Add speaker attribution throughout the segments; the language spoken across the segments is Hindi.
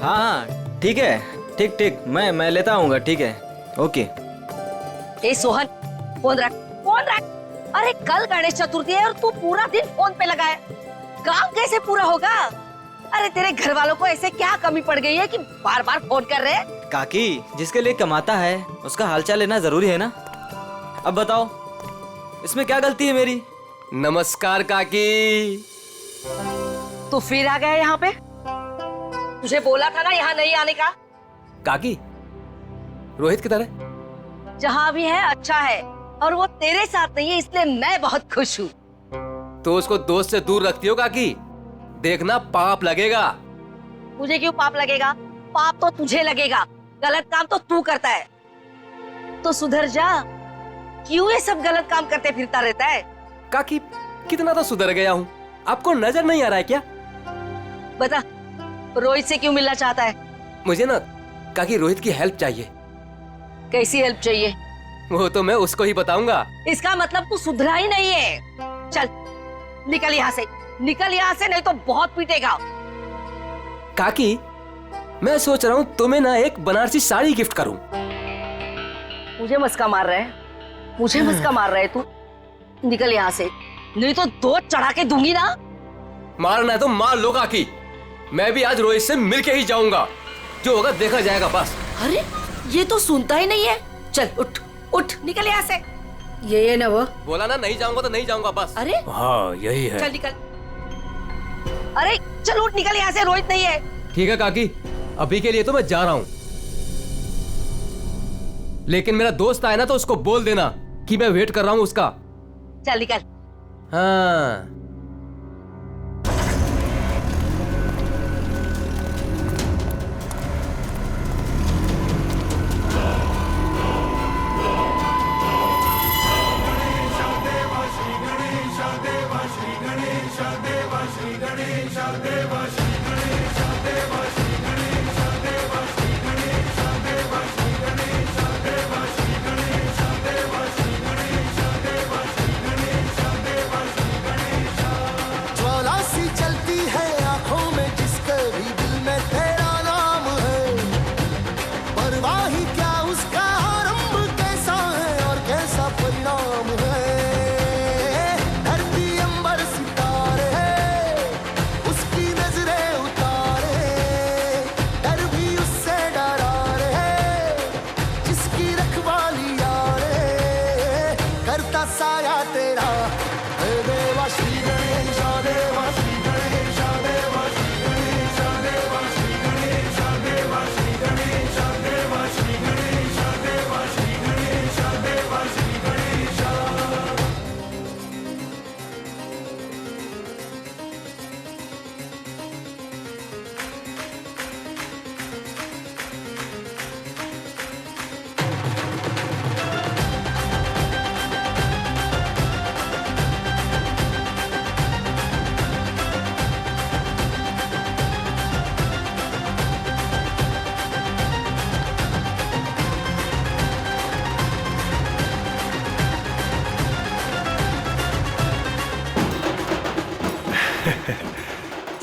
Speaker 1: हाँ हाँ ठीक है, ठीक ठीक, मैं लेता आऊंगा, ठीक है, ओके।
Speaker 2: ए सोहन, फोन रख, फोन रख। अरे कल गणेश चतुर्थी है और तू पूरा दिन फोन पे लगा है, काम कैसे पूरा होगा? अरे तेरे घर वालों को ऐसे क्या कमी पड़ गई है कि बार बार फोन कर रहे हैं?
Speaker 1: काकी, जिसके लिए कमाता है उसका हालचाल लेना जरूरी है ना। अब बताओ इसमें क्या गलती है मेरी?
Speaker 3: नमस्कार काकी।
Speaker 2: तू फिर आ गया यहाँ पे? तुझे बोला था ना यहाँ नहीं आने का।
Speaker 3: काकी, रोहित किधर है?
Speaker 2: जहाँ भी है अच्छा है, और वो तेरे साथ नहीं है, इसलिए मैं बहुत खुश हूँ।
Speaker 3: तो उसको दोस्त से दूर रखती हो काकी, देखना पाप लगेगा।
Speaker 2: मुझे क्यों पाप लगेगा? पाप तो तुझे लगेगा, गलत काम तो तू करता है। तो सुधर जा, क्यों ये सब गलत काम करते फिरता रहता है?
Speaker 3: काकी, कितना तो सुधर गया हूँ, आपको नजर नहीं आ रहा है क्या?
Speaker 2: बता, रोहित से क्यों मिलना चाहता है?
Speaker 3: मुझे ना काकी रोहित की हेल्प चाहिए।
Speaker 2: कैसी हेल्प चाहिए?
Speaker 3: वो तो मैं उसको ही बताऊंगा।
Speaker 2: इसका मतलब तू सुधरा ही नहीं है। चल निकल यहाँ से, निकल यहाँ से, नहीं तो बहुत पीटेगा।
Speaker 3: काकी, मैं सोच रहा हूँ तुम्हें ना एक बनारसी साड़ी गिफ्ट करूँ।
Speaker 2: मुझे मस्का मार रहा है, मुझे मस्का मार रहा है तू? निकल यहाँ से, नहीं तो दो चढ़ा के दूंगी ना।
Speaker 3: मारना है तो मार लो काकी, मैं भी आज रोहित से मिलके ही जाऊंगा, जो होगा देखा जाएगा बस।
Speaker 2: अरे ये तो सुनता ही नहीं है। चल उठ उठ, निकल यहाँ से। ये ना वो
Speaker 3: बोला ना नहीं जाऊंगा तो नहीं जाऊंगा बस।
Speaker 2: अरे
Speaker 3: हाँ यही है।
Speaker 2: चल निकल, अरे चल उठ, निकल यहाँ से, रोहित नहीं है।
Speaker 3: ठीक है काकी, अभी के लिए तो मैं जा रहा हूँ, लेकिन मेरा दोस्त आए ना तो उसको बोल देना कि मैं वेट कर रहा हूँ उसका।
Speaker 2: चल निकल।
Speaker 3: हाँ।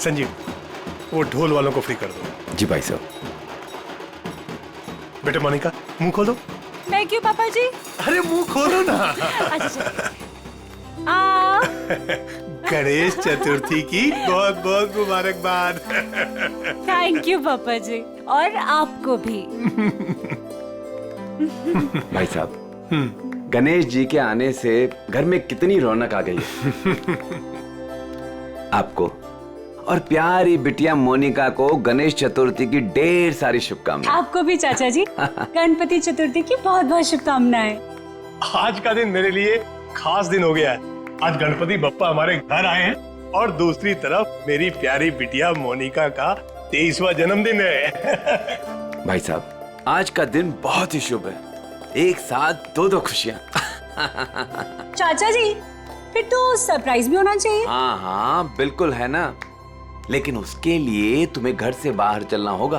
Speaker 4: संजीव, वो ढोल वालों को फ्री कर दो।
Speaker 5: जी भाई साहब।
Speaker 4: बेटे मोनिका, मुंह खोलो।
Speaker 6: मैं क्यों पापा जी?
Speaker 4: अरे मुंह खोलो ना।
Speaker 6: अच्छा।
Speaker 4: गणेश चतुर्थी की बहुत बहुत मुबारकबाद।
Speaker 6: थैंक यू पापा जी, और आपको भी।
Speaker 5: भाई साहब, गणेश जी के आने से घर में कितनी रौनक आ गई है। आपको और प्यारी बिटिया मोनिका को गणेश चतुर्थी की ढेर सारी शुभकामनाएं।
Speaker 6: आपको भी चाचा जी गणपति चतुर्थी की बहुत बहुत शुभकामनाएं।
Speaker 4: आज का दिन मेरे लिए खास दिन हो गया है। आज गणपति बप्पा हमारे घर आए हैं और दूसरी तरफ मेरी प्यारी बिटिया मोनिका का 23वां जन्मदिन है।
Speaker 5: भाई साहब, आज का दिन बहुत ही शुभ है, एक साथ दो खुशियां।
Speaker 6: चाचा जी, फिर तो सरप्राइज भी होना चाहिए।
Speaker 5: हाँ हाँ बिल्कुल है ना, लेकिन उसके लिए तुम्हें घर से बाहर चलना होगा।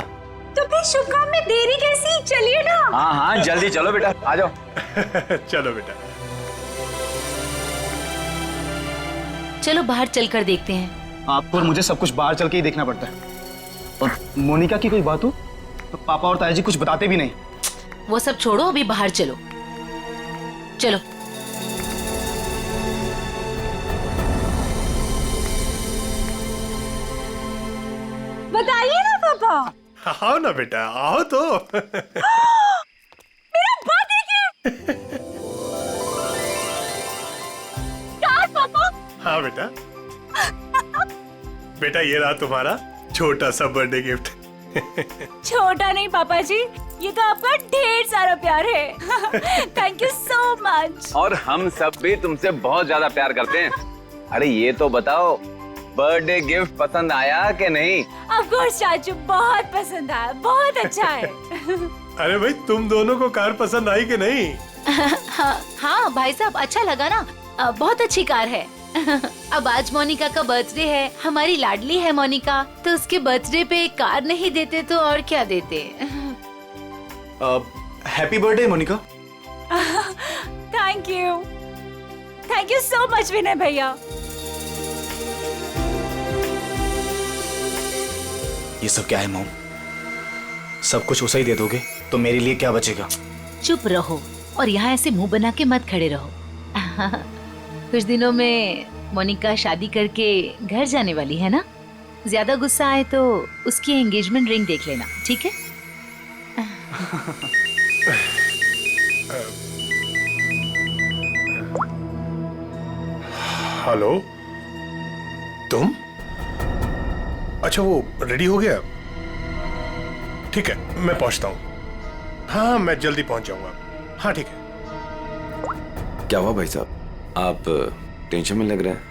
Speaker 6: तो फिर शुभ काम में देरी कैसी? चलिए ना।
Speaker 5: हाँ हाँ जल्दी चलो बेटा, आ जाओ।
Speaker 4: चलो बेटा।
Speaker 7: चलो बाहर चलकर देखते हैं।
Speaker 8: आपको और मुझे सब कुछ बाहर चल के ही देखना पड़ता है।
Speaker 7: और मोनिका की कोई बात हो तो पापा और ताया जी कुछ बताते भी नहीं।
Speaker 8: वो सब छोड़ो, अभी बाहर चलो। चलो।
Speaker 6: बताइए ना पापा।
Speaker 4: आओ ना बेटा, आओ तो।
Speaker 6: मेरा बात देखिए। कार पापा।
Speaker 4: हाँ बेटा। बेटा ये रहा तुम्हारा छोटा सा बर्थडे गिफ्ट।
Speaker 6: छोटा नहीं पापा जी, ये तो आपका ढेर सारा प्यार है। Thank you so much.
Speaker 5: और हम सब भी तुमसे बहुत ज्यादा प्यार करते हैं। अरे ये तो बताओ, बर्थडे गिफ्ट पसंद आया कि नहीं?
Speaker 6: ऑफ कोर्स चाचू, बहुत पसंद आया, बहुत अच्छा है।
Speaker 4: अरे भाई तुम दोनों को कार पसंद आई कि नहीं?
Speaker 8: हाँ भाई साहब, अच्छा लगा ना। बहुत अच्छी कार है। अब आज मोनिका का बर्थडे है, हमारी लाडली है मोनिका, तो उसके बर्थडे पे कार नहीं देते तो और क्या देते।
Speaker 7: Happy birthday Monika.
Speaker 6: Thank you so much Vinay भैया।
Speaker 7: ये सब क्या है मॉम? सब कुछ उसे ही दे दोगे तो मेरे लिए क्या बचेगा?
Speaker 8: चुप रहो और यहाँ ऐसे मुंह बना के मत खड़े रहो। कुछ दिनों में मोनिका शादी करके घर जाने वाली है ना। ज्यादा गुस्सा आए तो उसकी एंगेजमेंट रिंग देख लेना, ठीक है?
Speaker 4: हेलो, तुम? अच्छा वो रेडी हो गया? ठीक है, मैं पहुंचता हूँ। हाँ मैं जल्दी पहुंच जाऊंगा। हाँ ठीक है।
Speaker 5: क्या हुआ भाई साहब, आप टेंशन में लग रहे हैं?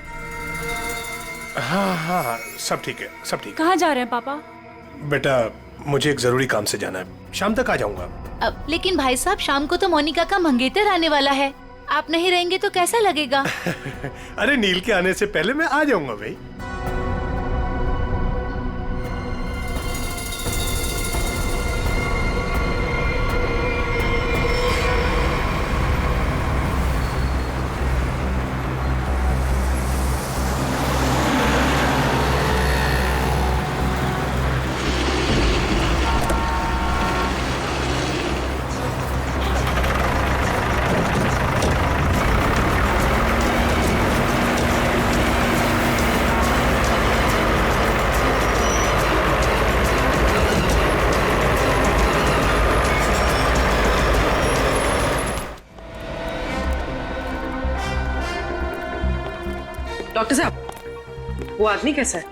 Speaker 4: हाँ, सब ठीक है, सब ठीक
Speaker 6: कहाँ जा रहे हैं पापा?
Speaker 4: है। बेटा मुझे एक जरूरी काम से जाना है, शाम तक आ जाऊंगा।
Speaker 8: अब लेकिन भाई साहब, शाम को तो मोनिका का मंगेतर आने वाला है, आप नहीं रहेंगे तो कैसा लगेगा?
Speaker 4: अरे नील के आने से पहले मैं आ जाऊंगा भाई।
Speaker 9: डॉक्टर साहब, वो आदमी कैसा है?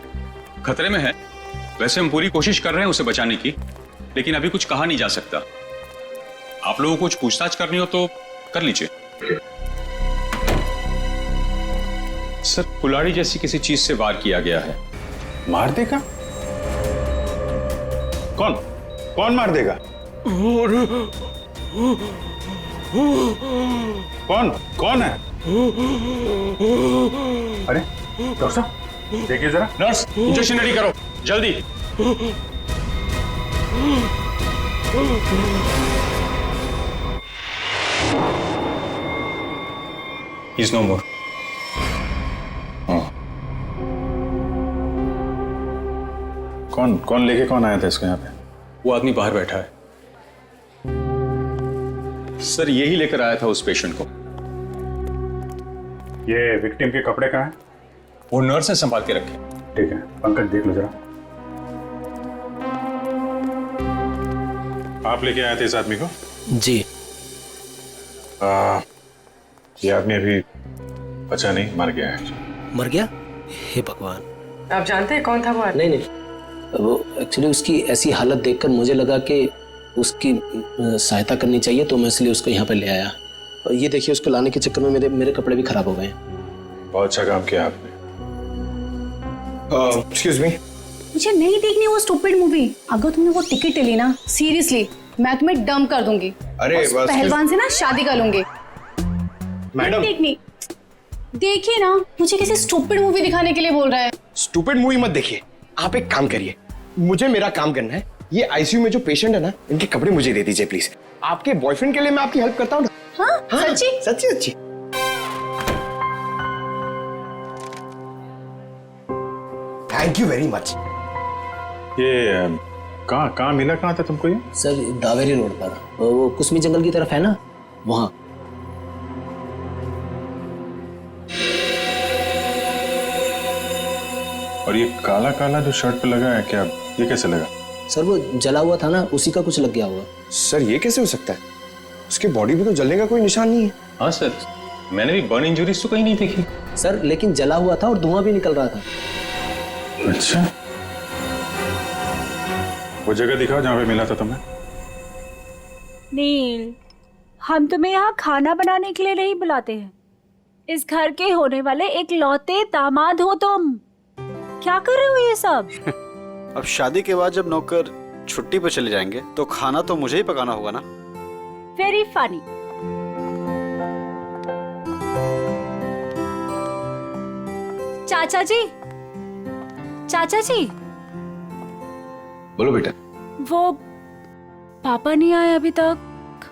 Speaker 10: खतरे में है। वैसे हम पूरी कोशिश कर रहे हैं उसे बचाने की, लेकिन अभी कुछ कहा नहीं जा सकता। आप लोगों को कुछ पूछताछ करनी हो तो कर लीजिए। सर, कुल्हाड़ी जैसी किसी चीज से वार किया गया है।
Speaker 11: मार देगा? कौन मार देगा? कौन है? अरे डॉक्टर साहब देखिए जरा।
Speaker 10: नर्स, इंजेक्शन रेडी करो जल्दी। He's no more.
Speaker 11: कौन लेके कौन आया था इसको यहाँ पे?
Speaker 10: वो आदमी बाहर बैठा है। सर यही लेकर आया था उस पेशेंट को।
Speaker 11: ये विक्टिम के कपड़े कहाँ हैं?
Speaker 10: वो नर्स ने संभाल के रखे।
Speaker 11: ठीक है, पंकज देख लो जरा। आप लेके आए थे इस आदमी को?
Speaker 7: जी।
Speaker 11: ये आदमी अभी बचा नहीं, मर गया है।
Speaker 7: मर गया? हे भगवान।
Speaker 9: आप जानते हैं कौन था वो आदमी?
Speaker 7: नहीं, वो एक्चुअली उसकी ऐसी हालत देखकर मुझे लगा कि उसकी सहायता करनी चाहिए, तो मैं इसलिए उसको यहाँ पे ले आया। और ये देखिए, उसको लाने के चक्कर में मेरे कपड़े भी खराब हो गए।
Speaker 11: बहुत अच्छा काम किया आपने। एक्सक्यूज मी,
Speaker 6: मुझे नहीं देखनी वो स्टूपिड मूवी। अगर तुमने वो टिकट ले ली ना, सीरियसली मैं तुम्हें डम कर दूंगी।
Speaker 11: अरे
Speaker 6: उस पहलवान से ना शादी कर लूंगी।
Speaker 11: मैडम
Speaker 6: देखनी, देखिए ना, मुझे किसी स्टूपिड मूवी दिखाने के लिए बोल रहा है।
Speaker 12: स्टूपिड मूवी मत देखिए, आप एक काम करिए, मुझे मेरा काम करना है। ये आईसीयू में जो पेशेंट है ना, इनके कपड़े मुझे दे दीजिए प्लीज। आपके बॉयफ्रेंड के लिए मैं आपकी हेल्प करता हूँ ना।
Speaker 6: हाँ, सच्ची?
Speaker 12: सच्ची। Thank you very much.
Speaker 11: ये कहाँ मिला कहाँ था तुमको ये?
Speaker 7: सर दावेरी रोड पर, वो कुसमी जंगल की तरफ है ना, वहाँ।
Speaker 11: और ये काला काला जो शर्ट पे लगा है, क्या ये कैसे लगा?
Speaker 7: सर वो जला हुआ था ना, उसी का कुछ लग गया होगा।
Speaker 12: सर ये कैसे हो सकता है? उसकी बॉडी पे तो जलने का कोई निशान नहीं है।
Speaker 10: हाँ सर, मैंने भी बर्न इंजरीज तो कहीं नहीं देखी।
Speaker 7: सर लेकिन जला हुआ था और धुआं भी निकल रहा था।
Speaker 11: अच्छा, वो जगह दिखाओ जहाँ पे मिला था तुमने।
Speaker 6: नील, हम तुम्हें यहाँ खाना बनाने के लिए नहीं बुलाते हैं। इस घर के होने वाले एक लौते दामाद हो तुम। क्या कर रहे हो ये सब?
Speaker 13: अब शादी के बाद जब नौकर छुट्टी पर चले जाएंगे तो खाना तो मुझे ही पकाना होगा ना।
Speaker 6: Very funny. चाचा जी, चाचा जी,
Speaker 5: बोलो बेटा।
Speaker 6: वो पापा नहीं आए अभी तक।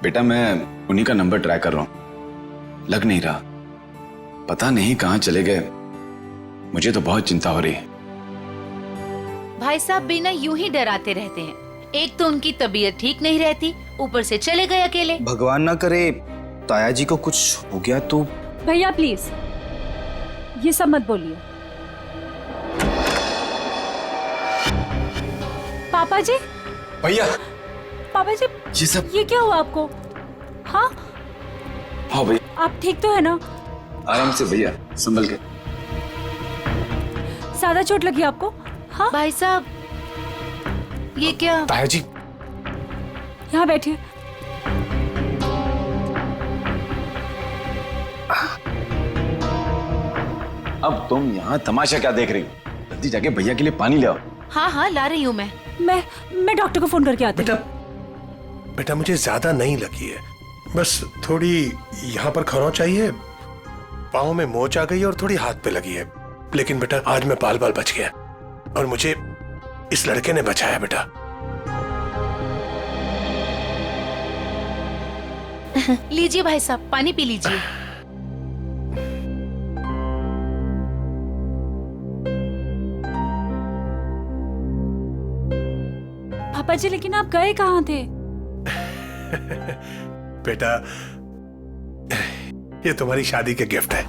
Speaker 5: बेटा मैं उन्हीं का नंबर ट्राई कर रहा हूँ, लग नहीं रहा, पता नहीं कहाँ चले गए। मुझे तो बहुत चिंता हो रही है।
Speaker 8: भाई साहब भी ना यूं ही डराते रहते हैं। एक तो उनकी तबीयत ठीक नहीं रहती, ऊपर से चले गए अकेले।
Speaker 12: भगवान ना करे ताया जी को कुछ हो गया तो।
Speaker 6: भैया प्लीज ये सब मत बोलिए। पापा जी,
Speaker 12: भैया,
Speaker 6: पापा जी,
Speaker 12: ये सब
Speaker 6: ये क्या हुआ आपको? हाँ
Speaker 5: हाँ भैया,
Speaker 6: आप ठीक तो है ना?
Speaker 5: आराम से भैया, संभल के।
Speaker 6: ज्यादा चोट लगी आपको? हाँ
Speaker 8: भाई साहब, ये क्या?
Speaker 12: ताया जी,
Speaker 6: यहाँ बैठिए।
Speaker 5: अब तुम यहाँ तमाशा क्या देख रही हो? जल्दी जाके भैया के लिए पानी ले आओ।
Speaker 8: हाँ हाँ ला रही हूँ मैं
Speaker 6: डॉक्टर को फोन करके आती हूँ।
Speaker 4: बेटा मुझे ज्यादा नहीं लगी है, बस थोड़ी यहाँ पर खरोंच चाहिए, पाँव में मोच आ गई और थोड़ी हाथ पे लगी है। लेकिन बेटा आज मैं बाल बाल बच गया और मुझे इस लड़के ने बचाया बेटा।
Speaker 8: लीजिए भाई साहब, पानी पी लीजिए।
Speaker 6: पापा जी लेकिन आप गए कहाँ थे?
Speaker 4: बेटा ये तुम्हारी शादी के गिफ्ट है,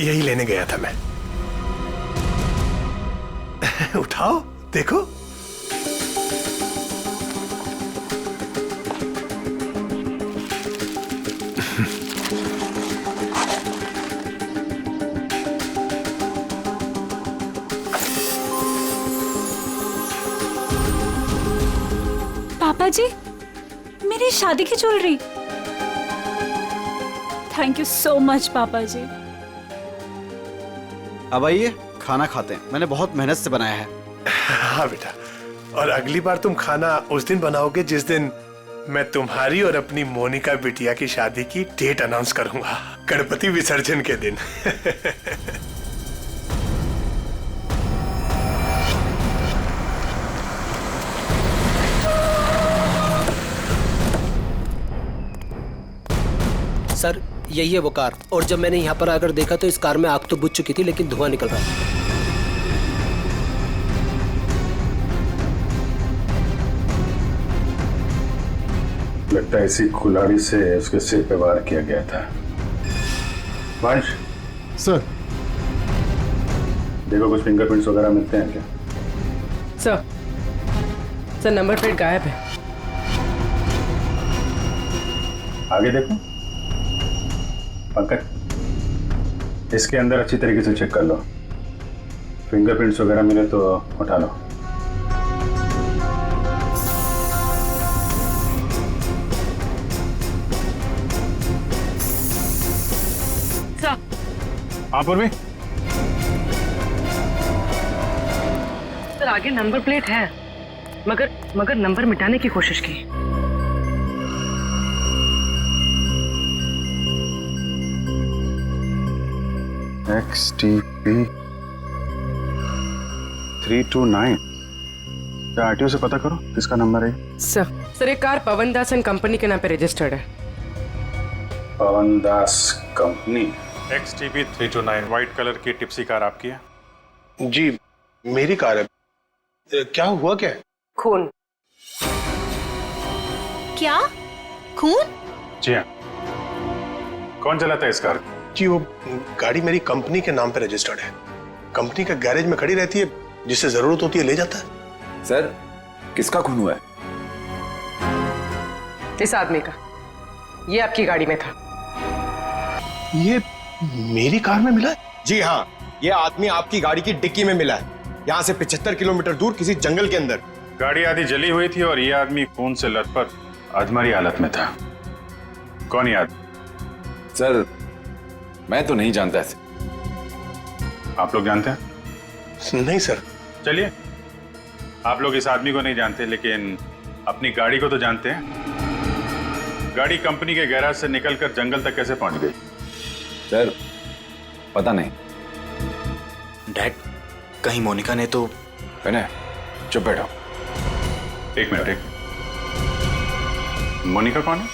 Speaker 4: यही लेने गया था मैं। उठाओ देखो।
Speaker 6: पापा जी, मेरी शादी की jewellery. Thank you so much पापा जी।
Speaker 13: अब आइए खाना खाते हैं, मैंने बहुत मेहनत से बनाया है।
Speaker 4: हाँ बेटा, और अगली बार तुम खाना उस दिन बनाओगे जिस दिन मैं तुम्हारी और अपनी मोनिका बिटिया की शादी की डेट अनाउंस करूंगा, गणपति विसर्जन के दिन।
Speaker 7: सर यही है वो कार, और जब मैंने यहाँ पर आकर देखा तो इस कार में आग तो बुझ चुकी थी लेकिन धुआं निकल रहा था।
Speaker 11: लगता है इसी कुल्हाड़ी से उसके सिर पे वार किया गया था। वंश
Speaker 14: सर,
Speaker 11: देखो कुछ फिंगरप्रिंट्स वगैरह मिलते हैं क्या?
Speaker 9: सर नंबर प्लेट गायब है।
Speaker 11: आगे देखो पंकज, इसके अंदर अच्छी तरीके से चेक कर लो, फिंगरप्रिंट्स वगैरह मिले तो उठा लो।
Speaker 10: हाँ पूर्वी,
Speaker 9: सर आगे नंबर प्लेट है, मगर नंबर मिटाने की कोशिश की।
Speaker 11: XTP 329, क्या आरटीओ से पता करो किसका नंबर है?
Speaker 9: सर ये car Pawan Das and company के नाम पे रजिस्टर्ड है।
Speaker 11: पवन दास कंपनी।
Speaker 10: XTP 329 व्हाइट कलर की टिप्सी कार आपकी है?
Speaker 4: जी मेरी कार है, क्या हुआ क्या?
Speaker 9: खून।
Speaker 8: क्या? खून?
Speaker 11: जी हाँ। कौन चलाता है इस कार?
Speaker 4: जी वो गाड़ी मेरी कंपनी के नाम पे रजिस्टर्ड है। कंपनी का गैरेज में खड़ी रहती है, जिसे जरूरत होती है ले जाता है।
Speaker 5: सर, किसका खून हुआ है?
Speaker 9: इस आदमी का। ये आपकी गाड़ी में था।
Speaker 4: ये मेरी कार में मिला है?
Speaker 12: जी हाँ, ये आदमी आपकी गाड़ी की डिक्की में मिला है, यहाँ से 75 किलोमीटर दूर किसी जंगल के अंदर।
Speaker 11: गाड़ी आधी जली हुई थी और ये आदमी खून से लथपथ अधमरी हालत में था। कौन ये आदमी?
Speaker 5: सर, मैं तो नहीं जानता इसे।
Speaker 11: आप लोग जानते हैं?
Speaker 4: नहीं सर।
Speaker 11: चलिए, आप लोग इस आदमी को नहीं जानते, लेकिन अपनी गाड़ी को तो जानते हैं। गाड़ी कंपनी के गैराज से निकलकर जंगल तक कैसे पहुंच गई?
Speaker 5: सर, पता नहीं।
Speaker 1: डैड, कहीं मोनिका ने तो...
Speaker 5: विनय, चुप बैठो।
Speaker 11: एक मिनट। मोनिका कौन है?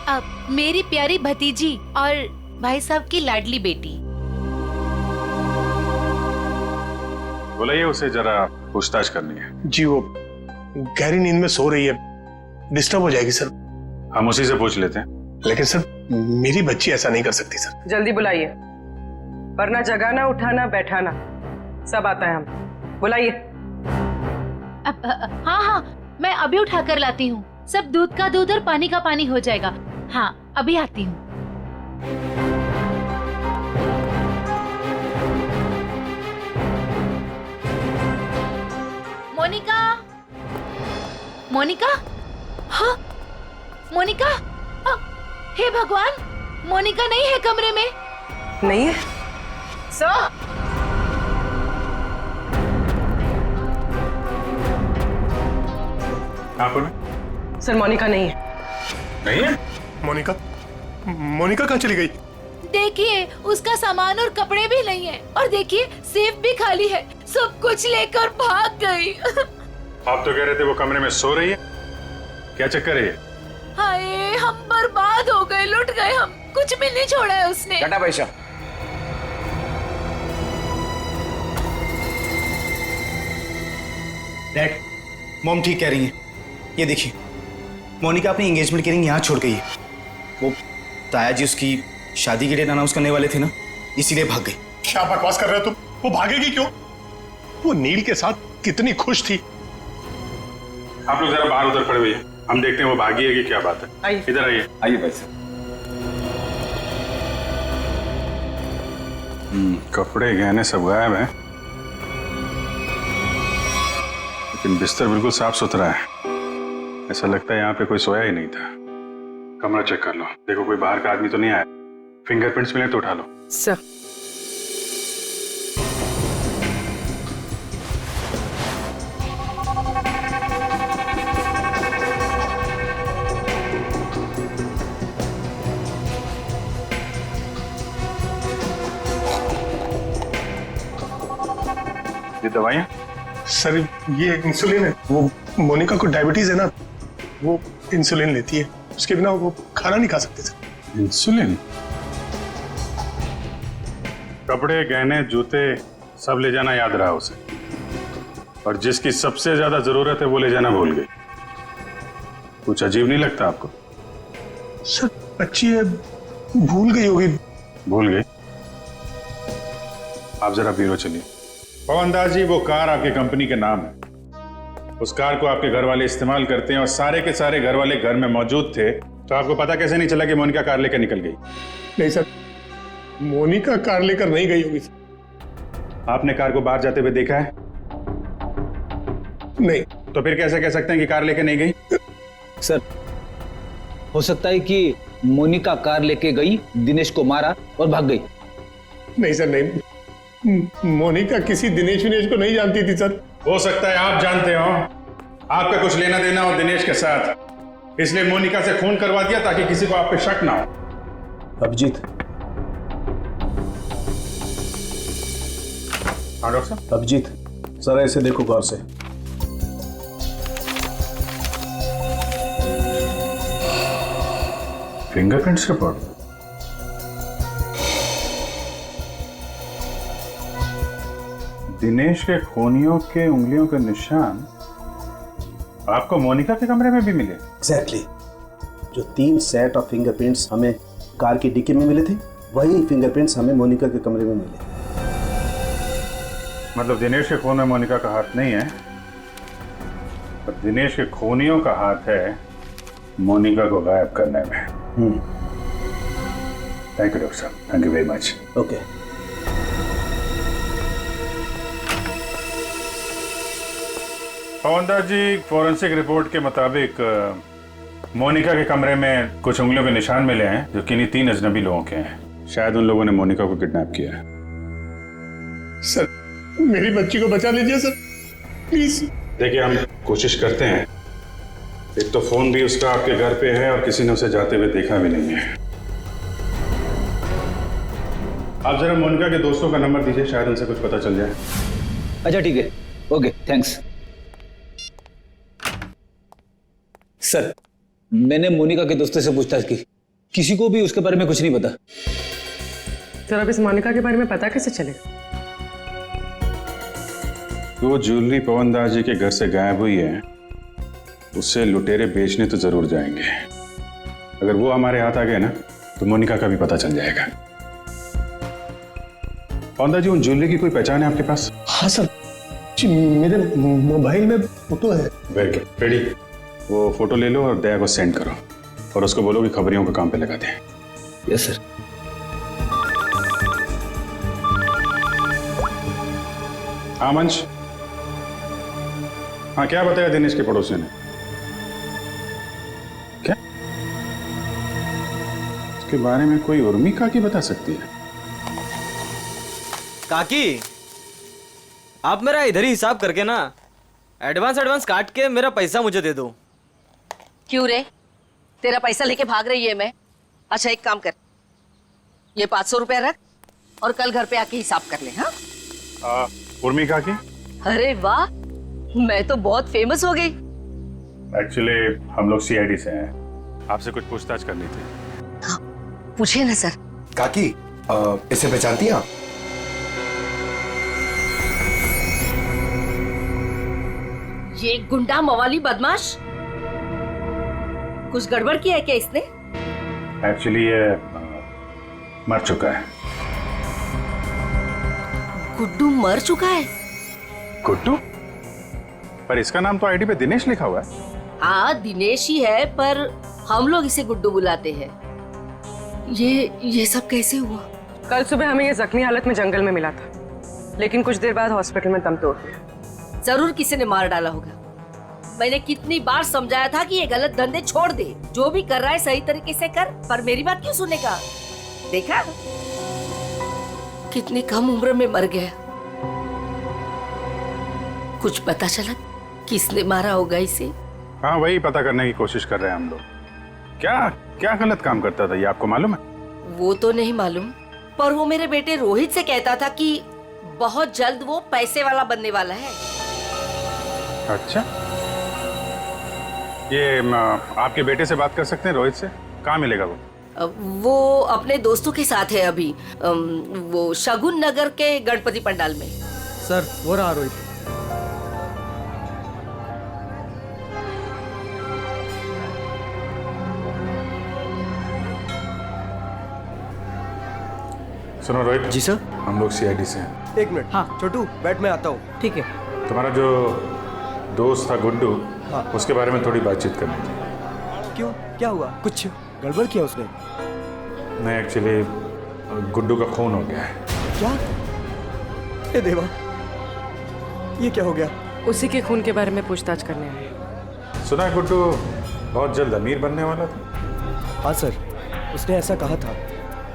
Speaker 8: अब मेरी प्यारी भतीजी और भाई साहब की लाडली बेटी।
Speaker 11: बुलाइए उसे, जरा पूछताछ करनी है।
Speaker 4: जी वो गहरी नींद में सो रही है, डिस्टर्ब हो जाएगी सर।
Speaker 11: हम उसी से पूछ लेते हैं।
Speaker 4: लेकिन सर, मेरी बच्ची ऐसा नहीं कर सकती सर।
Speaker 9: जल्दी बुलाइए, वरना जगाना, उठाना, बैठाना सब आता है हम। बुलाइए।
Speaker 8: हाँ हाँ, मैं अभी उठा कर लाती हूँ। सब दूध का दूध और पानी का पानी हो जाएगा। हाँ, अभी आती हूँ। मोनिका, मोनिका, हाँ, मोनिका, हे भगवान, मोनिका नहीं है कमरे में।
Speaker 9: नहीं है?
Speaker 8: सर,
Speaker 9: सर मोनिका नहीं है।
Speaker 11: नहीं है?
Speaker 4: मोनिका कहाँ चली गई?
Speaker 8: देखिए, उसका सामान और कपड़े भी नहीं है, और देखिए सेफ भी खाली है। सब कुछ लेकर भाग गई।
Speaker 11: आप तो कह रहे थे वो कमरे में सो रही है। क्या चक्कर है ये?
Speaker 8: हाय, हम बर्बाद हो गए, लुट गए हम। कुछ भी नहीं छोड़ा है उसने।
Speaker 5: टाटा पैसा।
Speaker 14: डैड, मॉम ठीक कह रही हैं। ये देखिए, मोनिका अपनी एंगेजमेंट की रिंग यहाँ छोड़ गई है। वो ताया जी उसकी शादी के डेट अनाउंस करने वाले थे ना, इसीलिए भाग गई।
Speaker 4: क्या बकवास कर रहे हो तुम? वो भागेगी क्यों? वो नील के साथ कितनी खुश थी।
Speaker 11: आप लोग जरा बाहर उधर खड़े हुए हैं, हम देखते हैं वो भागी है कि क्या बात है। इधर आइए।
Speaker 5: आइए भाई साहब।
Speaker 11: कपड़े गहने सब गायब हैं, लेकिन बिस्तर बिल्कुल साफ सुथरा है। ऐसा लगता है यहाँ पे कोई सोया ही नहीं था। कमरा चेक कर लो, देखो कोई बाहर का आदमी तो नहीं आया। फिंगरप्रिंट्स मिले तो उठा लो।
Speaker 9: सर,
Speaker 11: ये दवाइयाँ?
Speaker 4: सर, ये इंसुलिन है। वो मोनिका को डायबिटीज है ना, वो इंसुलिन लेती है। उसके बिना वो खाना नहीं खा सकते सर।
Speaker 11: इंसुलिन? कपड़े, गहने, जूते सब ले जाना याद रहा उसे, और जिसकी सबसे ज्यादा जरूरत है वो ले जाना भूल गई। कुछ अजीब नहीं लगता आपको?
Speaker 4: सर, बच्ची है, भूल गई होगी।
Speaker 11: भूल गई? आप जरा ब्यूरो चलिए। पवन दास जी, वो कार आपके कंपनी के नाम है। उस कार को आपके घर वाले इस्तेमाल करते हैं, और सारे के सारे घर वाले घर में मौजूद थे। तो आपको पता कैसे नहीं चला कि मोनिका कार लेकर निकल गई?
Speaker 4: नहीं सर, मोनिका कार लेकर नहीं गई होगी।
Speaker 11: आपने कार को बाहर जाते हुए देखा है?
Speaker 4: नहीं।
Speaker 11: तो फिर कैसे कह सकते हैं कि कार लेके नहीं गई?
Speaker 14: सर, हो सकता है कि मोनिका कार लेके गई, दिनेश को मारा और भाग गई।
Speaker 4: नहीं सर, नहीं। मोनिका किसी दिनेश को नहीं जानती थी सर।
Speaker 11: हो सकता है आप जानते हो, आपका कुछ लेना देना हो दिनेश के साथ, इसलिए मोनिका से खून करवा दिया ताकि किसी को आप पे शक ना हो।
Speaker 13: अभिजीत।
Speaker 11: हाँ डॉक्टर साहब।
Speaker 13: अभिजीत, जरा इसे देखो गौर से।
Speaker 11: Fingerprints report? दिनेश के खूनियों के उंगलियों के निशान आपको मोनिका के कमरे में भी मिले?
Speaker 14: एग्जैक्टली। जो 3 सेट ऑफ फिंगरप्रिंट्स हमें कार की डिक्की में मिले थे, वही फिंगरप्रिंट्स हमें मोनिका के कमरे में मिले।
Speaker 11: मतलब दिनेश के खून में मोनिका का हाथ नहीं है, पर दिनेश के खूनियों का हाथ है मोनिका को गायब करने में। थैंक यू डॉक्टर साहब, thank you very much.
Speaker 14: Okay.
Speaker 11: Pawandas ji, forensic report के मुताबिक मोनिका के कमरे में कुछ उंगलियों के निशान मिले हैं जो किन्हीं 3 अजनबी लोगों के हैं। शायद उन लोगों ने मोनिका को किडनैप किया है।
Speaker 4: सर, मेरी बच्ची को बचा लीजिए सर, प्लीज।
Speaker 11: देखिए, हम कोशिश करते हैं। एक तो फोन भी उसका आपके घर पे है और किसी ने उसे जाते हुए देखा भी नहीं है। आप जरा मोनिका के दोस्तों का नंबर दीजिए, शायद उनसे कुछ पता चल जाए।
Speaker 15: अच्छा ठीक है, ओके थैंक्स। सर, मैंने मोनिका के दोस्तों से पूछताछ की, किसी को भी उसके बारे में कुछ नहीं पता।
Speaker 9: सर, अब इस मोनिका के बारे में पता कैसे चलेगा?
Speaker 11: वो ज्वेलरी पवनदास जी के घर से गायब हुई है, उससे लुटेरे बेचने तो जरूर जाएंगे। अगर वो हमारे हाथ आ गए ना, तो मोनिका का भी पता चल जाएगा। पवनदास जी, उन ज्वेलरी की कोई पहचान है आपके पास?
Speaker 4: हाँ सर जी, मेरे मोबाइल में फोटो है।
Speaker 11: Very good, ready. वो फोटो ले लो और दया को सेंड करो और उसको बोलो कि खबरियों को काम पे लगा दें।
Speaker 15: Yes sir.
Speaker 11: हाँ मंच, हाँ क्या बताया दिनेश के पड़ोसी ने? क्या उसके बारे में कोई उर्मी काकी बता सकती है?
Speaker 1: काकी, आप मेरा इधर ही हिसाब करके ना एडवांस काट के मेरा पैसा मुझे दे दो।
Speaker 2: क्यों रे, तेरा पैसा लेके भाग रही है मैं? अच्छा एक काम कर, ये 500 रुपया रख और कल घर पे आके हिसाब कर ले। हाँ
Speaker 11: उर्मी काकी?
Speaker 2: अरे वाह, मैं तो बहुत फेमस हो गई।
Speaker 11: एक्चुअली हम लोग सीआईडी से हैं, आपसे कुछ पूछताछ करनी थी।
Speaker 2: हाँ, पूछिए ना सर।
Speaker 12: काकी, इसे पहचानती हैं आप?
Speaker 2: ये गुंडा मवाली बदमाश, कुछ गड़बड़ किया है क्या इसने?
Speaker 11: एक्चुअली ये मर चुका है।
Speaker 2: गुड्डू मर चुका है?
Speaker 11: गुड्डू? पर इसका नाम तो आईडी पे दिनेश लिखा हुआ है।
Speaker 2: हाँ दिनेश ही है, पर हम लोग इसे गुड्डू बुलाते हैं। ये सब कैसे हुआ?
Speaker 9: कल सुबह हमें ये जख्मी हालत में जंगल में मिला था, लेकिन कुछ देर बाद हॉस्पिटल में दम तोड़ दिया।
Speaker 2: जरूर किसी ने मार डाला होगा। मैंने कितनी बार समझाया था कि ये गलत धंधे छोड़ दे, जो भी कर रहा है सही तरीके से कर, पर मेरी बात क्यों सुनेगा? देखा कितनी कम उम्र में मर गया। कुछ पता चला किसने मारा होगा इसे?
Speaker 11: हाँ, वही पता करने की कोशिश कर रहे हैं हम लोग। क्या क्या गलत काम करता था ये आपको मालूम है?
Speaker 2: वो तो नहीं मालूम, पर वो मेरे बेटे रोहित से कहता था कि बहुत जल्द वो पैसे वाला बनने वाला है।
Speaker 11: अच्छा, ये आपके बेटे से बात कर सकते हैं रोहित से? कहाँ मिलेगा वो?
Speaker 2: वो अपने दोस्तों के साथ है अभी, वो शगुन नगर के गणपति पंडाल में।
Speaker 16: सर, वो रहा रोहित।
Speaker 11: सुनो रोहित।
Speaker 16: जी सर।
Speaker 11: हम लोग सीआईडी से हैं।
Speaker 16: एक मिनट। हाँ छोटू, बैठ, मैं आता हूँ। ठीक है।
Speaker 11: तुम्हारा जो दोस्त था गुड्डू,
Speaker 16: हाँ।
Speaker 11: उसके बारे में थोड़ी बातचीत करनी थी।
Speaker 16: क्यों, क्या हुआ? कुछ गड़बड़ किया उसने?
Speaker 11: नहीं, एक्चुअली गुड्डू का खून हो गया है।
Speaker 16: क्या? ए देवा, ये क्या हो गया?
Speaker 9: उसी के खून के बारे में पूछताछ करने आए।
Speaker 11: सुना है गुड्डू बहुत जल्द अमीर बनने वाला था।
Speaker 16: हाँ सर, उसने ऐसा कहा था,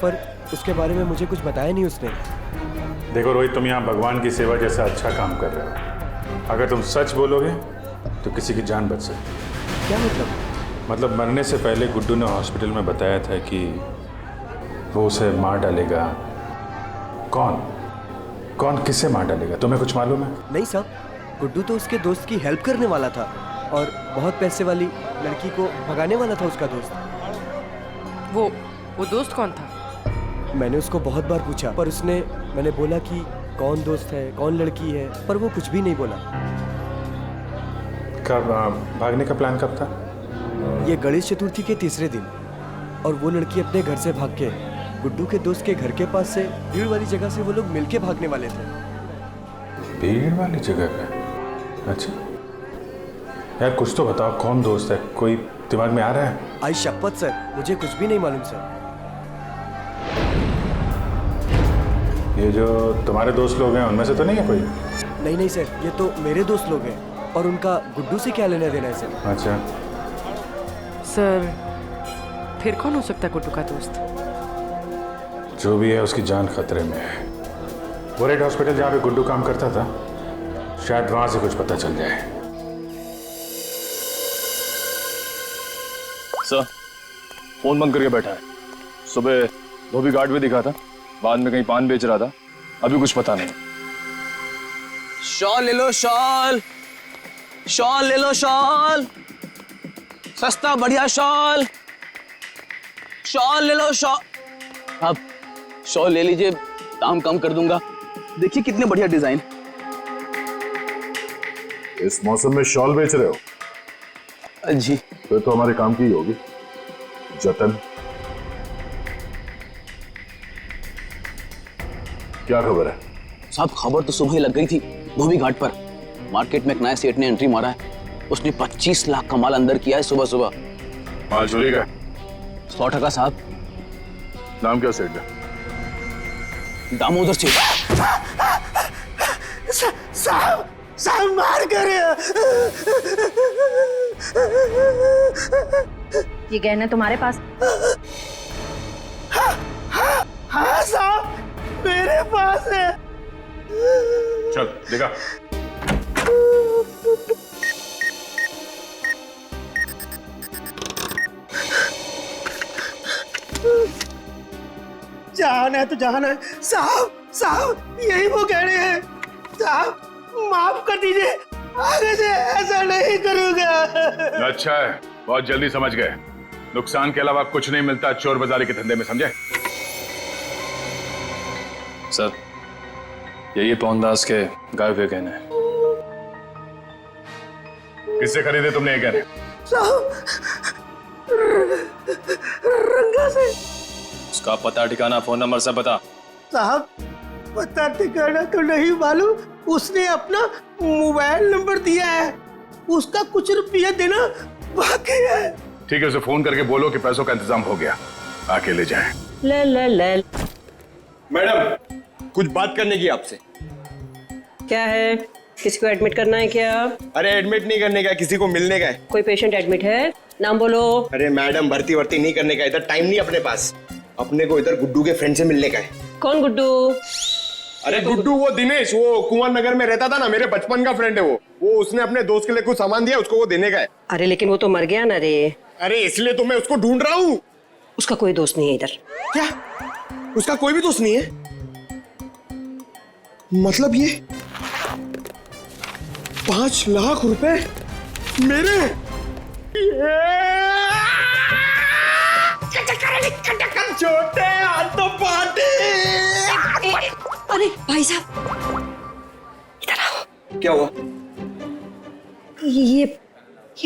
Speaker 16: पर उसके बारे में मुझे कुछ बताया नहीं उसने।
Speaker 11: देखो रोहित, तुम यहाँ भगवान की सेवा जैसा अच्छा काम कर रहे हो। अगर तुम सच बोलोगे तो किसी की जान बच सकती।
Speaker 16: क्या मतलब?
Speaker 11: मतलब मरने से पहले गुड्डू ने हॉस्पिटल में बताया था कि वो उसे मार डालेगा। कौन किससे मार डालेगा, तुम्हें कुछ मालूम है?
Speaker 16: नहीं साहब, गुड्डू तो उसके दोस्त की हेल्प करने वाला था और बहुत पैसे वाली लड़की को भगाने वाला था उसका दोस्त।
Speaker 9: वो दोस्त कौन था?
Speaker 16: मैंने उसको बहुत बार पूछा, पर मैंने बोला कि कौन दोस्त है कौन लड़की है, पर वो कुछ भी नहीं बोला।
Speaker 11: कब भागने का प्लान कब था?
Speaker 16: ये गणेश चतुर्थी के तीसरे दिन, और वो लड़की अपने घर से भाग के गुड्डू के दोस्त के घर के पास से भीड़ वाली जगह से वो लोग मिलके भागने वाले थे।
Speaker 11: भीड़ वाली जगह पे? अच्छा यार, कुछ तो बताओ, कौन दोस्त है? कोई दिमाग में आ रहा है?
Speaker 16: आई शपथ सर, मुझे कुछ भी नहीं मालूम सर।
Speaker 11: ये जो तुम्हारे दोस्त लोग हैं उनमें से तो नहीं है कोई?
Speaker 16: नहीं नहीं सर, ये तो मेरे दोस्त लोग हैं, और उनका गुड्डू से क्या लेना देना है सर।
Speaker 11: अच्छा
Speaker 9: सर, फिर कौन हो सकता है गुड्डू का दोस्त?
Speaker 11: जो भी है उसकी जान खतरे में है। वो रेड हॉस्पिटल जहाँ पे गुड्डू काम करता था, शायद वहां से कुछ पता चल जाए।
Speaker 17: सर, फोन बंद करके बैठा है। सुबह धोबी घाट भी दिखा था, बाद में कहीं पान बेच रहा था, अभी कुछ पता नहीं।
Speaker 7: शॉल ले लो, शॉल शॉल ले लो, शॉल सस्ता बढ़िया शॉल, शॉल ले लो, शॉल। आप शॉल ले लीजिए, दाम कम कर दूंगा। देखिए कितने बढ़िया डिजाइन।
Speaker 18: इस मौसम में शॉल बेच रहे हो?
Speaker 7: जी।
Speaker 18: फिर तो हमारे काम की ही होगी। जतन, क्या खबर है?
Speaker 7: साहब, खबर तो सुबह ही लग गई थी धोबी घाट पर। मार्केट में एक नया सेठ ने एंट्री मारा है, उसने 25 लाख का माल अंदर किया है सुबह सुबह।
Speaker 18: माल चोरी का?
Speaker 7: 100% साहब।
Speaker 18: नाम क्या सेठ का?
Speaker 7: दामोदर सेठ।
Speaker 19: साहब, साहब मार कर।
Speaker 2: ये गहने तुम्हारे पास?
Speaker 19: हाँ साहब, मेरे पास है।
Speaker 18: चल देखा।
Speaker 19: जाना है तो जाना है साहब। साहब, यही वो गहने हैं साहब, माफ कर दीजिए, आगे से ऐसा नहीं करूंगा।
Speaker 18: अच्छा है, बहुत जल्दी समझ गए। नुकसान के अलावा कुछ नहीं मिलता चोर बाजारी के धंधे में, समझे?
Speaker 17: सर, यही पवनदास के गाय हुए गहने हैं।
Speaker 18: किससे खरीदे तुमने ये गहने?
Speaker 19: साहब, रंगा से।
Speaker 17: उसका पता ठिकाना फोन नंबर सब बता।
Speaker 19: साहब, पता ठिकाना तो नहीं मालूम, उसने अपना मोबाइल नंबर दिया है, उसका कुछ रुपया देना बाकी है।
Speaker 18: ठीक है, उसे फोन करके बोलो कि पैसों का इंतजाम हो गया, आके ले जाएं।
Speaker 2: ले ले ले।
Speaker 12: मैडम, कुछ बात करने की आपसे।
Speaker 2: क्या है? किसी को एडमिट करना है क्या?
Speaker 12: अरे एडमिट नहीं करने का, किसी को मिलने का है।
Speaker 2: कोई पेशेंट एडमिट है? नाम बोलो।
Speaker 12: अरे मैडम, भर्ती वर्ती नहीं करने का, इधर टाइम नहीं अपने पास। अपने को इधर गुड्डू के फ्रेंड से मिलने का है।
Speaker 2: कौन गुड्डू?
Speaker 12: अरे गुड्डू, वो दिनेश, वो कुंवर नगर में रहता था ना, मेरे बचपन का फ्रेंड है वो उसने अपने दोस्त के लिए कुछ सामान दिया, उसको वो देने का है।
Speaker 2: अरे लेकिन वो तो मर गया ना रे।
Speaker 12: अरे इसलिए तो मैं उसको ढूंढ रहा हूँ।
Speaker 2: उसका कोई दोस्त नहीं है इधर।
Speaker 12: क्या? उसका कोई भी दोस्त नहीं है? मतलब ये 5 लाख रुपए मेरे? छोटे हाथ तो पाटे।
Speaker 2: अरे भाई साहब, इधर आओ।
Speaker 12: क्या हुआ?
Speaker 2: ये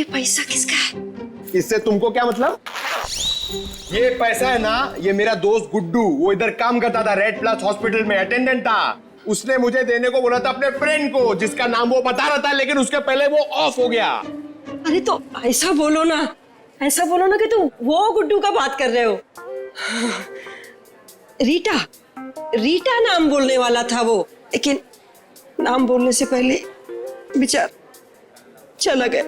Speaker 2: पैसा किसका है?
Speaker 12: इससे तुमको क्या मतलब? ये पैसा है ना, ये मेरा दोस्त गुड्डू, वो इधर काम करता था, रेड प्लस हॉस्पिटल में अटेंडेंट था। उसने मुझे देने को बोला था अपने फ्रेंड को, जिसका नाम वो बता रहा था, लेकिन उसके पहले वो ऑफ हो गया।
Speaker 2: अरे तो ऐसा बोलो ना, ऐसा बोलो ना कि तुम वो गुड्डू का बात कर रहे हो। रीटा नाम बोलने वाला था वो, लेकिन नाम बोलने से पहले बेचारा चला गया।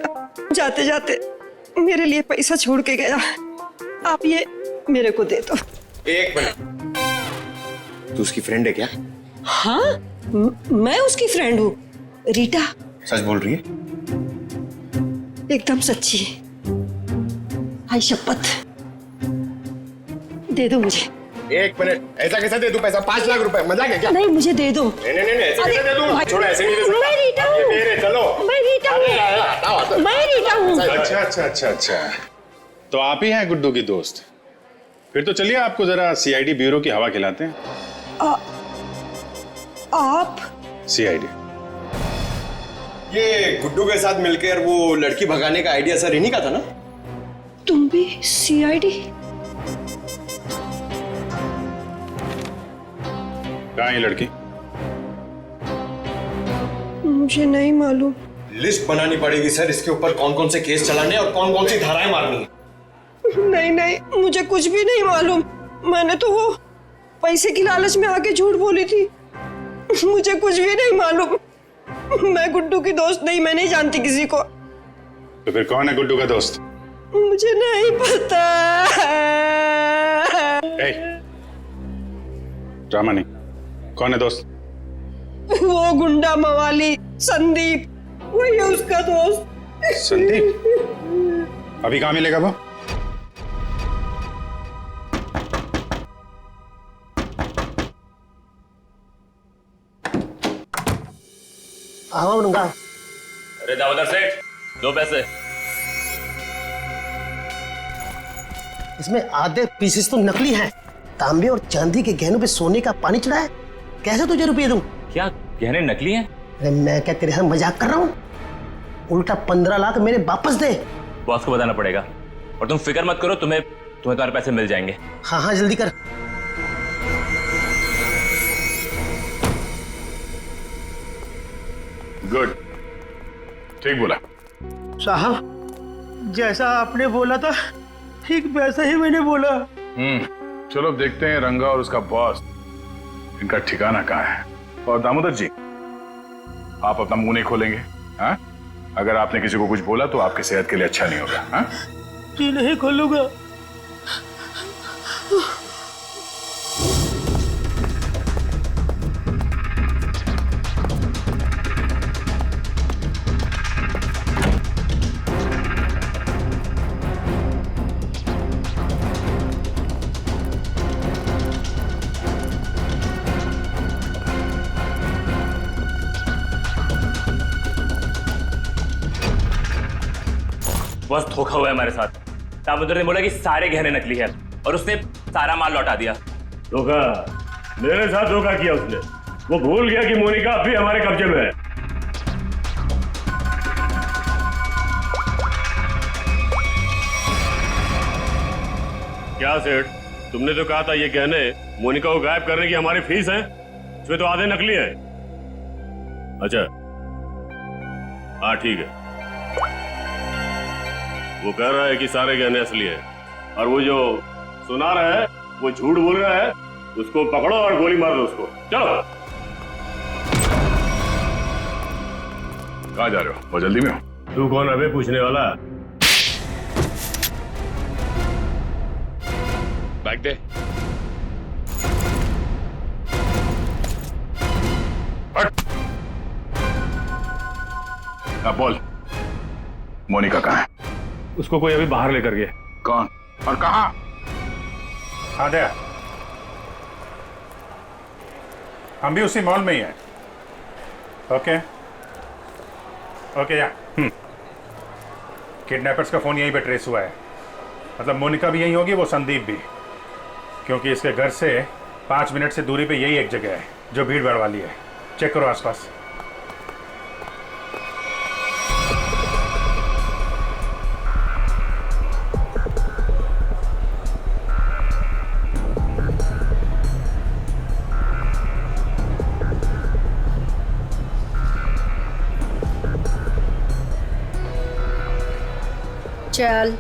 Speaker 2: जाते जाते मेरे लिए पैसा छोड़ के गया। आप ये मेरे को दे दो।
Speaker 12: एक मिनट, तू उसकी फ्रेंड है क्या?
Speaker 2: हाँ, मैं उसकी फ्रेंड हूँ। रीटा
Speaker 12: सच बोल रही है?
Speaker 2: एकदम सच्ची। आई शपथ, दे दो मुझे।
Speaker 12: एक मिनट, ऐसा कैसे दे दूं पैसा? 5 लाख रुपए, मजाक है क्या?
Speaker 2: नहीं, मुझे दे दो।
Speaker 12: नहीं नहीं नहीं, ऐसे कैसे दे दूं? छोड़ो, ऐसे नहीं दे सकता।
Speaker 2: मैं रीटा हूँ।
Speaker 12: तेरे चलो।
Speaker 2: मैं रीटा हूँ। मैं रीटा हूँ।
Speaker 11: अच्छा अच्छा अच्छा अच्छा, तो आप ही हैं गुड्डू की दोस्त? फिर तो चलिए आपको जरा सीआईडी ब्यूरो की हवा खिलाते हैं।
Speaker 19: आप?
Speaker 11: सीआईडी।
Speaker 12: ये गुड्डू के साथ मिलकर वो लड़की भगाने का आइडिया सर इन्हीं का था ना?
Speaker 19: तुम भी सीआईडी?
Speaker 11: कहाँ है ये लड़की?
Speaker 19: मुझे नहीं मालूम।
Speaker 12: लिस्ट बनानी पड़ेगी सर इसके ऊपर, कौन कौन से केस चलाने और कौन कौन सी धाराएं मारनी है।
Speaker 19: नहीं नहीं, मुझे कुछ भी नहीं मालूम। मैंने तो वो पैसे की लालच में आके झूठ बोली थी। मुझे कुछ भी नहीं मालूम। मैं गुड्डू की दोस्त नहीं, मैं नहीं जानती किसी को।
Speaker 11: तो फिर कौन है गुड्डू का दोस्त?
Speaker 19: मुझे नहीं पता।
Speaker 11: ड्रामा नहीं, कौन है दोस्त?
Speaker 19: वो गुंडा मवाली संदीप, वही है उसका दोस्त।
Speaker 11: संदीप? अभी कहाँ मिलेगा वो?
Speaker 17: अरे दामोदर सेठ, दो पैसे।
Speaker 19: इसमें आधे पीसेस तो नकली हैं। तांबे और चांदी के गहनों पे सोने का पानी चढ़ा है। कैसे तुझे रुपये दूं?
Speaker 17: क्या गहने नकली हैं?
Speaker 19: अरे मैं क्या तेरे साथ मजाक कर रहा हूँ? उल्टा 15 लाख मेरे वापस दे।
Speaker 17: बॉस को बताना पड़ेगा। और तुम फिक्र मत करो, तुम्हें तुम्हारे पैसे मिल जाएंगे।
Speaker 19: हाँ हाँ जल्दी कर।
Speaker 18: गुड, ठीक बोला
Speaker 19: साहब, जैसा आपने बोला था ठीक वैसा ही मैंने बोला।
Speaker 18: चलो अब देखते हैं रंगा और उसका बॉस, इनका ठिकाना कहाँ है। और दामोदर जी, आप अपना मुंह नहीं खोलेंगे, हाँ? अगर आपने किसी को कुछ बोला तो आपकी सेहत के लिए अच्छा नहीं होगा, हाँ?
Speaker 19: जी नहीं खोलूंगा।
Speaker 17: बस धोखा हुआ है हमारे साथ। दामोदर ने बोला कि सारे गहने नकली है और उसने सारा माल लौटा दिया।
Speaker 20: धोखा? मेरे साथ धोखा किया उसने। वो भूल गया कि मोनिका अब भी हमारे कब्जे में है। क्या सेठ, तुमने तो कहा था ये गहने मोनिका को गायब करने की हमारी फीस है, इसमें तो आधे नकली है। अच्छा हाँ ठीक है। वो कह रहा है कि सारे गहने असली है और वो जो सुना रहा है वो झूठ बोल रहा है। उसको पकड़ो और गोली मार दो उसको। चलो।
Speaker 18: कहाँ जा रहे हो? बहुत जल्दी में हो?
Speaker 20: तू कौन है बे पूछने वाला?
Speaker 18: बैग दे। अब बोल, मोनिका कहाँ है?
Speaker 20: उसको कोई अभी बाहर लेकर गया।
Speaker 18: कौन और कहाँ?
Speaker 11: आद्या, हम भी उसी मॉल में ही हैं। ओके ओके या किडनैपर्स का फोन यहीं पे ट्रेस हुआ है। मतलब मोनिका भी यहीं होगी, वो संदीप भी, क्योंकि इसके घर से 5 मिनट से दूरी पे यही एक जगह है जो भीड़ भाड़ वाली है। चेक करो आसपास।
Speaker 21: चल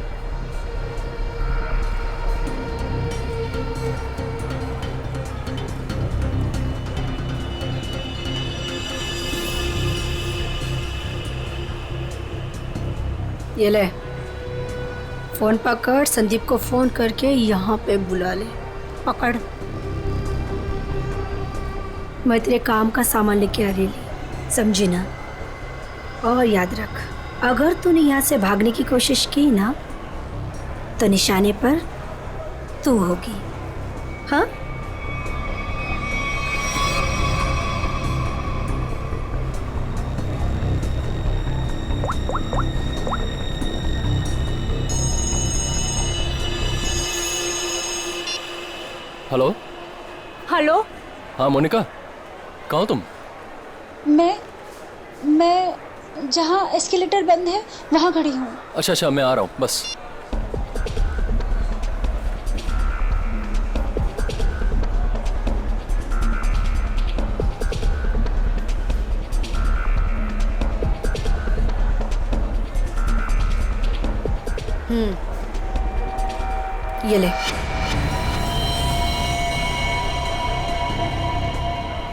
Speaker 21: ये ले फोन पकड़, संदीप को फोन करके यहाँ पे बुला ले। पकड़। मैं तेरे काम का सामान लेके आ रही, समझी ना? और याद रख, अगर तूने यहाँ से भागने की कोशिश की ना तो निशाने पर तू होगी। हाँ?
Speaker 17: हेलो।
Speaker 6: हेलो।
Speaker 17: हाँ मोनिका,
Speaker 3: कहाँ हो तुम?
Speaker 6: मैं जहाँ एस्केलेटर बंद है वहाँ खड़ी हूँ।
Speaker 3: अच्छा मैं आ रहा हूँ बस।
Speaker 21: ये ले,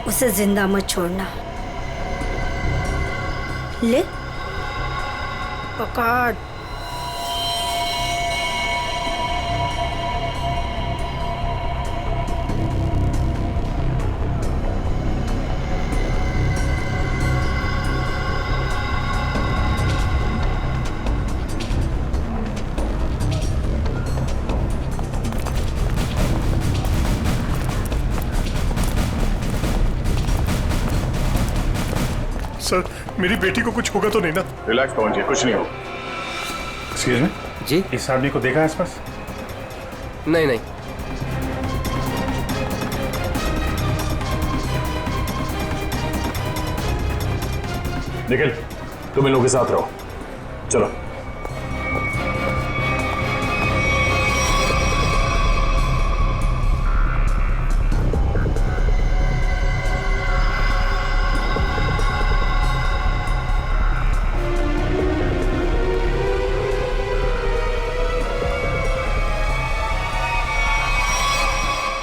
Speaker 21: उसे जिंदा मत छोड़ना। ले पकड़।
Speaker 4: सर, मेरी बेटी को कुछ होगा तो नहीं ना?
Speaker 18: रिलैक्स पवन जी, कुछ नहीं हो। एक्सक्यूज मी
Speaker 1: जी,
Speaker 18: इस आदमी को देखा है आसपास?
Speaker 3: नहीं।
Speaker 18: निखिल, तुम इन लोगों के साथ रहो, चलो।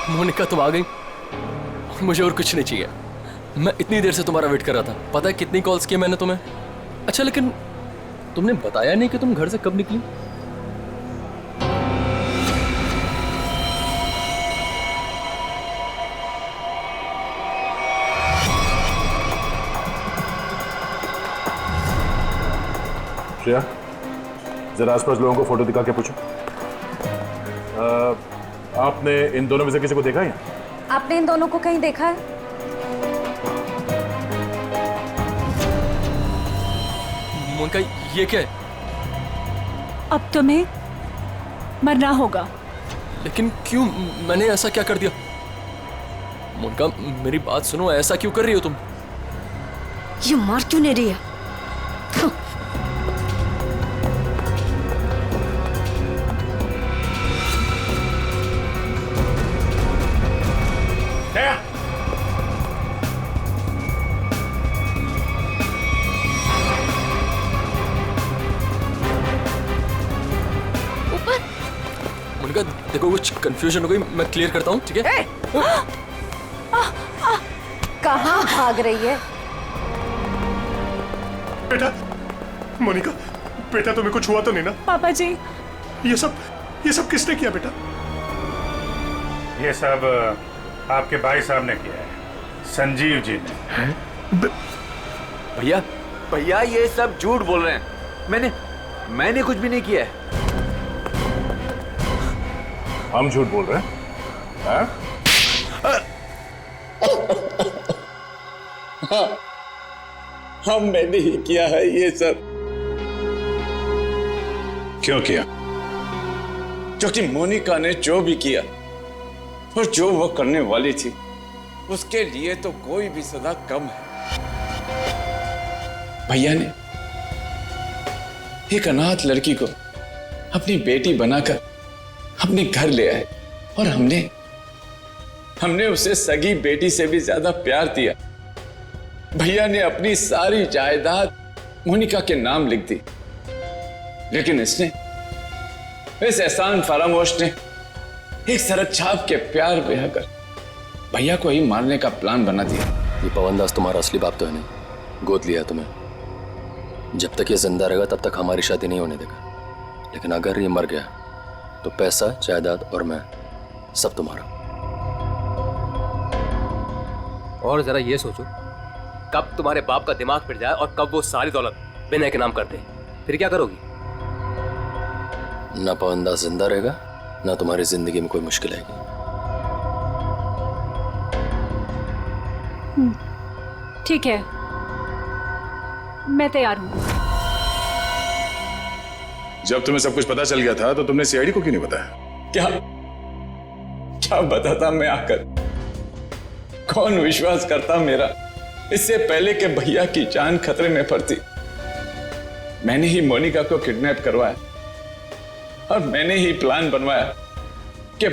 Speaker 3: मोनिका तुम आ गई, मुझे और कुछ नहीं चाहिए। मैं इतनी देर से तुम्हारा वेट कर रहा था। पता है कितनी कॉल्स किए मैंने तुम्हें? अच्छा लेकिन तुमने बताया नहीं कि तुम घर से कब निकली?
Speaker 18: श्रेया, जरा आसपास लोगों को फोटो दिखा के पूछो। आपने इन दोनों में से किसी को देखा है?
Speaker 6: आपने इन दोनों को कहीं देखा है?
Speaker 3: मोनिका ये क्या है?
Speaker 6: अब तुम्हें मरना होगा।
Speaker 3: लेकिन क्यों? मैंने ऐसा क्या कर दिया? मोनिका मेरी बात सुनो, ऐसा क्यों कर रही हो तुम?
Speaker 21: ये मार क्यों नहीं रही है?
Speaker 3: देखो कुछ कंफ्यूजन हो गई, मैं क्लियर करता हूँ, ठीक है?
Speaker 21: कहाँ भाग रही है?
Speaker 4: बेटा, मोनिका, बेटा तुम्हें कुछ हुआ तो नहीं ना?
Speaker 6: पापा जी,
Speaker 4: ये सब किसने किया बेटा?
Speaker 11: ये सब आपके भाई साहब ने किया है, संजीव जी ने।
Speaker 5: भैया ये सब झूठ बोल रहे हैं। मैंने कुछ भी नहीं किया है।
Speaker 18: हम झूठ बोल रहे हैं?
Speaker 22: हाँ, हमने ही किया है ये सब।
Speaker 18: क्यों किया?
Speaker 22: क्योंकि मोनिका ने जो भी किया और जो वो करने वाली थी, उसके लिए तो कोई भी सजा कम है। भैया ने एक अनाथ लड़की को अपनी बेटी बनाकर अपने घर ले आए और हमने उसे सगी बेटी से भी ज्यादा प्यार दिया। भैया ने अपनी सारी जायदाद मोनिका के नाम लिख दी, लेकिन इस एहसान फरामोश ने एक सरद छाप के प्यार बहाकर भैया को ही मारने का प्लान बना दिया।
Speaker 3: ये पवनदास तुम्हारा असली बाप तो है नहीं, गोद लिया तुम्हें। जब तक ये जिंदा रहेगा तब तक हमारी शादी नहीं होने देगा, लेकिन अगर ये मर गया तो पैसा, जायदाद और मैं सब तुम्हारा।
Speaker 23: और जरा ये सोचो, कब तुम्हारे बाप का दिमाग फिर जाए और कब वो सारी दौलत बिना के नाम कर दे, फिर क्या करोगी?
Speaker 3: ना पवनदास जिंदा रहेगा, ना तुम्हारी जिंदगी में कोई मुश्किल आएगी।
Speaker 6: ठीक है, मैं तैयार हूँ।
Speaker 18: जब तुम्हें सब कुछ पता चल गया था तो तुमने सीआईडी को क्यों नहीं बताया?
Speaker 22: क्या बताता मैं आकर? कौन विश्वास करता मेरा? इससे पहले कि भैया की जान खतरे में पड़ती, मैंने ही मोनिका को किडनैप करवाया और मैंने ही प्लान बनवाया कि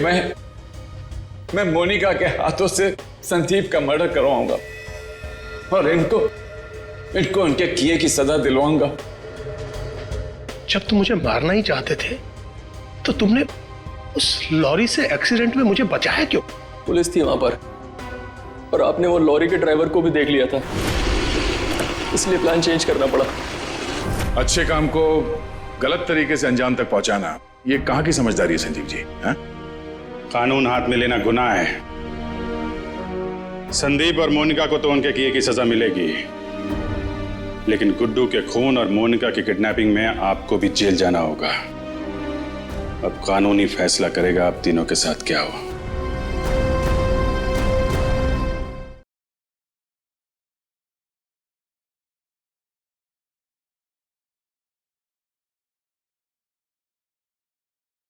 Speaker 22: मैं मोनिका के हाथों से संदीप का मर्डर करवाऊंगा और इनको उनके किए की सजा दिलवाऊंगा।
Speaker 4: जब तुम मुझे मारना ही चाहते थे तो तुमने उस लॉरी से एक्सीडेंट में मुझे बचाया क्यों?
Speaker 3: पुलिस थी वहां पर और आपने वो लॉरी के ड्राइवर को भी देख लिया था, इसलिए प्लान चेंज करना पड़ा।
Speaker 18: अच्छे काम को गलत तरीके से अंजाम तक पहुंचाना, ये कहां की समझदारी है संजीव जी? है?
Speaker 11: कानून हाथ में लेना गुनाह है। संदीप और मोनिका को तो उनके किए की सजा मिलेगी, लेकिन गुड्डू के खून और मोनिका की किडनैपिंग में आपको भी जेल जाना होगा। अब कानूनी फैसला करेगा आप तीनों के साथ क्या हो।